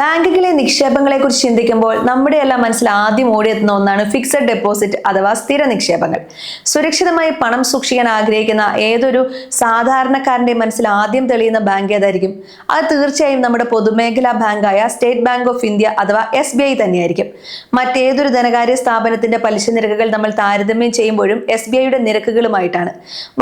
ബാങ്കുകളിലെ നിക്ഷേപങ്ങളെക്കുറിച്ച് ചിന്തിക്കുമ്പോൾ നമ്മുടെ എല്ലാം മനസ്സിൽ ആദ്യം ഓടിയെത്തുന്ന ഒന്നാണ് ഫിക്സഡ് ഡെപ്പോസിറ്റ് അഥവാ സ്ഥിര നിക്ഷേപങ്ങൾ. സുരക്ഷിതമായി പണം സൂക്ഷിക്കാൻ ആഗ്രഹിക്കുന്ന ഏതൊരു സാധാരണക്കാരന്റെ മനസ്സിൽ ആദ്യം തെളിയുന്ന ബാങ്ക് ഏതായിരിക്കും? അത് തീർച്ചയായും നമ്മുടെ പൊതുമേഖലാ ബാങ്കായ സ്റ്റേറ്റ് ബാങ്ക് ഓഫ് ഇന്ത്യ അഥവാ SBI തന്നെയായിരിക്കും. മറ്റേതൊരു ധനകാര്യ സ്ഥാപനത്തിന്റെ പലിശ നിരക്കുകൾ നമ്മൾ താരതമ്യം ചെയ്യുമ്പോഴും SBIയുടെ നിരക്കുകളുമായിട്ടാണ്.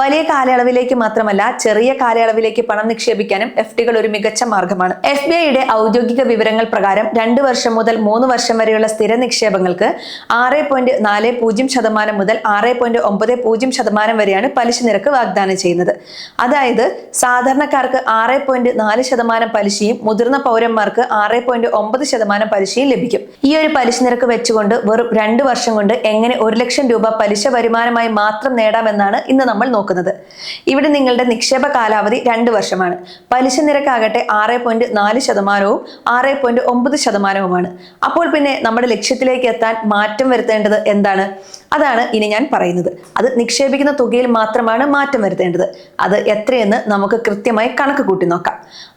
വലിയ കാലയളവിലേക്ക് മാത്രമല്ല, ചെറിയ കാലയളവിലേക്ക് പണം നിക്ഷേപിക്കാനും FDകൾ ഒരു മികച്ച മാർഗമാണ്. SBIയുടെ ഔദ്യോഗിക വിവരങ്ങൾ പ്രകാരം 2 വർഷം മുതൽ 3 വർഷം വരെയുള്ള സ്ഥിര നിക്ഷേപങ്ങൾക്ക് 6.40% മുതൽ 6.90% വരെയാണ് പലിശ നിരക്ക് വാഗ്ദാനം ചെയ്യുന്നത്. അതായത് സാധാരണക്കാർക്ക് 6.4% പലിശയും മുതിർന്ന പൗരന്മാർക്ക് 6.9% പലിശയും ലഭിക്കും. ഈ ഒരു പലിശ നിരക്ക് വെച്ചുകൊണ്ട് വെറും 2 വർഷം കൊണ്ട് എങ്ങനെ 1 ലക്ഷം രൂപ പലിശ വരുമാനമായി മാത്രം നേടാമെന്നാണ് ഇന്ന് നമ്മൾ നോക്കുന്നത്. ഇവിടെ നിങ്ങളുടെ നിക്ഷേപ കാലാവധി 2 വർഷമാണ്. പലിശ നിരക്കാകട്ടെ 6.4%വും 6.9%വുമാണ്. അപ്പോൾ പിന്നെ നമ്മുടെ ലക്ഷ്യത്തിലേക്ക് എത്താൻ മാറ്റം വരുത്തേണ്ടത് എന്താണ്? അതാണ് ഇനി ഞാൻ പറയുന്നത്. അത് നിക്ഷേപിക്കുന്ന തുകയിൽ മാത്രമാണ് മാറ്റം വരുത്തേണ്ടത്. അത് എത്രയെന്ന് നമുക്ക് കൃത്യമായി കണക്ക് കൂട്ടി നോക്കാം.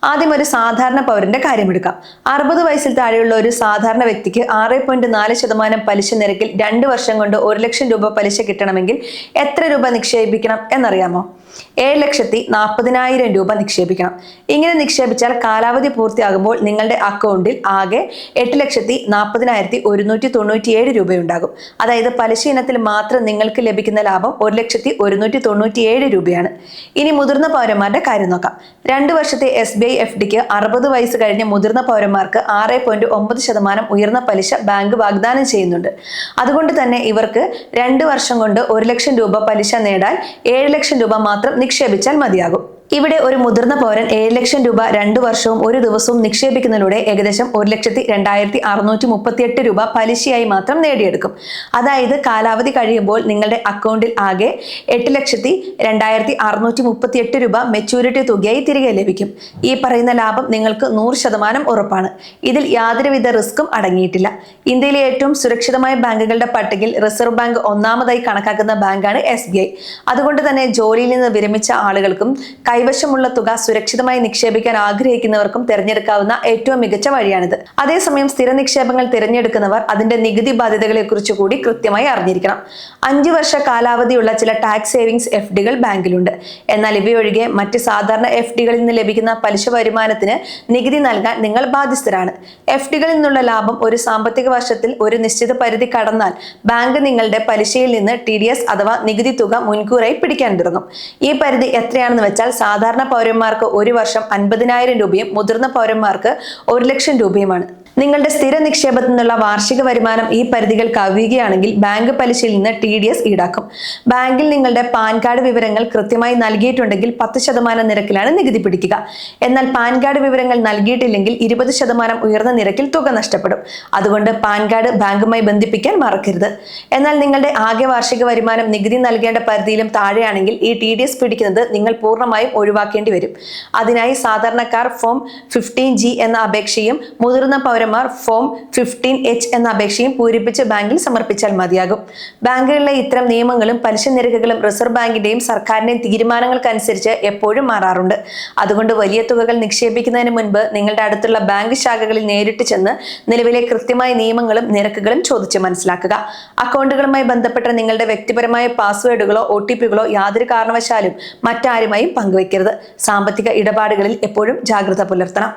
ആദ്യം ഒരു സാധാരണ പൗരന്റെ കാര്യമെടുക്കാം. 60 വയസ്സിൽ താഴെയുള്ള ഒരു സാധാരണ വ്യക്തിക്ക് 6.4% പലിശ നിരക്കിൽ 2 വർഷം കൊണ്ട് 1 ലക്ഷം രൂപ പലിശ കിട്ടണമെങ്കിൽ എത്ര രൂപ നിക്ഷേപിക്കണം എന്നറിയാമോ? 7,40,000 രൂപ നിക്ഷേപിക്കണം. ഇങ്ങനെ നിക്ഷേപിച്ചാൽ കാലാവധി പൂർത്തിയാകുമ്പോൾ നിങ്ങളുടെ അക്കൗണ്ടിൽ ആകെ 8,40,197 രൂപയുണ്ടാകും. അതായത് പലിശ ഇനത്തിൽ മാത്രം നിങ്ങൾക്ക് ലഭിക്കുന്ന ലാഭം 1,197 രൂപയാണ്. ഇനി മുതിർന്ന പൗരന്മാരുടെ കാര്യം നോക്കാം. 2 വർഷത്തെ SBI FDക്ക് 60 വയസ്സ് കഴിഞ്ഞ മുതിർന്ന പൗരന്മാർക്ക് 6.9% ഉയർന്ന പലിശ ബാങ്ക് വാഗ്ദാനം ചെയ്യുന്നുണ്ട്. അതുകൊണ്ട് തന്നെ ഇവർക്ക് 2 വർഷം കൊണ്ട് 1 ലക്ഷം രൂപ പലിശ നേടാൻ 7 ലക്ഷം രൂപ മാത്രം നിക്ഷേപിച്ചാൽ മതിയാകും. ഇവിടെ ഒരു മുതിർന്ന പൗരൻ 7 ലക്ഷം രൂപ 2 വർഷവും 1 ദിവസവും നിക്ഷേപിക്കുന്നതിലൂടെ ഏകദേശം 1,02,638 രൂപ പലിശയായി മാത്രം നേടിയെടുക്കും. അതായത് കാലാവധി കഴിയുമ്പോൾ നിങ്ങളുടെ അക്കൗണ്ടിൽ ആകെ 8,02,638 രൂപ മെച്യൂരിറ്റി തുകയായി തിരികെ ലഭിക്കും. ഈ പറയുന്ന ലാഭം നിങ്ങൾക്ക് 100% ഉറപ്പാണ്. ഇതിൽ യാതൊരുവിധ റിസ്ക്കും അടങ്ങിയിട്ടില്ല. ഇന്ത്യയിലെ ഏറ്റവും സുരക്ഷിതമായ ബാങ്കുകളുടെ പട്ടികയിൽ റിസർവ് ബാങ്ക് ഒന്നാമതായി കണക്കാക്കുന്ന ബാങ്കാണ് SBI. അതുകൊണ്ട് തന്നെ ജോലിയിൽ നിന്ന് വിരമിച്ച ആളുകൾക്കും കൈവശമുള്ള തുക സുരക്ഷിതമായി നിക്ഷേപിക്കാൻ ആഗ്രഹിക്കുന്നവർക്കും തിരഞ്ഞെടുക്കാവുന്ന ഏറ്റവും മികച്ച വഴിയാണിത്. അതേസമയം സ്ഥിര നിക്ഷേപങ്ങൾ തിരഞ്ഞെടുക്കുന്നവർ അതിന്റെ നികുതി ബാധ്യതകളെ കുറിച്ച് കൂടി കൃത്യമായി അറിഞ്ഞിരിക്കണം. 5 വർഷ കാലാവധിയുള്ള ചില ടാക്സ് സേവിങ്സ് FDകൾ ബാങ്കിലുണ്ട്. എന്നാൽ ഇവയൊഴികെ മറ്റ് സാധാരണ FDകളിൽ നിന്ന് ലഭിക്കുന്ന പലിശ വരുമാനത്തിന് നികുതി നൽകാൻ നിങ്ങൾ ബാധ്യസ്ഥരാണ്. FDകളിൽ നിന്നുള്ള ലാഭം ഒരു സാമ്പത്തിക വർഷത്തിൽ ഒരു നിശ്ചിത പരിധി കടന്നാൽ ബാങ്ക് നിങ്ങളുടെ പലിശയിൽ നിന്ന് TDS അഥവാ നികുതി തുക മുൻകൂറായി പിടിക്കാൻ തുടങ്ങും. ഈ പരിധി എത്രയാണെന്ന് വെച്ചാൽ സാധാരണ പൗരന്മാർക്ക് 1 വർഷം 50,000 രൂപയും മുതിർന്ന പൗരന്മാർക്ക് 1 ലക്ഷം രൂപയുമാണ്. നിങ്ങളുടെ സ്ഥിര നിക്ഷേപത്തിൽ നിന്നുള്ള വാർഷിക വരുമാനം ഈ പരിധികൾ കവിയുകയാണെങ്കിൽ ബാങ്ക് പലിശയിൽ നിന്ന് TDS ഈടാക്കും. ബാങ്കിൽ നിങ്ങളുടെ പാൻ കാർഡ് വിവരങ്ങൾ കൃത്യമായി നൽകിയിട്ടുണ്ടെങ്കിൽ 10% നിരക്കിലാണ് നികുതി പിടിക്കുക. എന്നാൽ പാൻ കാർഡ് വിവരങ്ങൾ നൽകിയിട്ടില്ലെങ്കിൽ 20% ഉയർന്ന നിരക്കിൽ തുക നഷ്ടപ്പെടും. അതുകൊണ്ട് പാൻ കാർഡ് ബാങ്കുമായി ബന്ധിപ്പിക്കാൻ മറക്കരുത്. എന്നാൽ നിങ്ങളുടെ ആകെ വാർഷിക വരുമാനം നികുതി നൽകേണ്ട പരിധിയിലും താഴെയാണെങ്കിൽ ഈ TDS പിടിക്കുന്നത് നിങ്ങൾ പൂർണ്ണമായും ഒഴിവാക്കേണ്ടി വരും. അതിനായി സാധാരണക്കാർ ഫോം 15G എന്ന അപേക്ഷയും മുതിർന്ന പൗരന്മാർ ഫോം 15H എന്ന അപേക്ഷയും പൂരിപ്പിച്ച് ബാങ്കിൽ സമർപ്പിച്ചാൽ മതിയാകും. ബാങ്കുകളിലെ ഇത്തരം നിയമങ്ങളും പലിശ നിരക്കുകളും റിസർവ് ബാങ്കിന്റെയും സർക്കാരിന്റെയും തീരുമാനങ്ങൾക്കനുസരിച്ച് എപ്പോഴും മാറാറുണ്ട്. അതുകൊണ്ട് വലിയ തുകകൾ നിക്ഷേപിക്കുന്നതിന് മുൻപ് നിങ്ങളുടെ അടുത്തുള്ള ബാങ്ക് ശാഖകളിൽ നേരിട്ട് ചെന്ന് നിലവിലെ കൃത്യമായ നിയമങ്ങളും നിരക്കുകളും ചോദിച്ച് മനസ്സിലാക്കുക. അക്കൗണ്ടുകളുമായി ബന്ധപ്പെട്ട നിങ്ങളുടെ വ്യക്തിപരമായ പാസ്വേഡുകളോ OTPകളോ യാതൊരു കാരണവശാലും മറ്റാരുമായും പങ്കുവയ്ക്കരുത്. സാമ്പത്തിക ഇടപാടുകളിൽ എപ്പോഴും ജാഗ്രത പുലർത്തണം.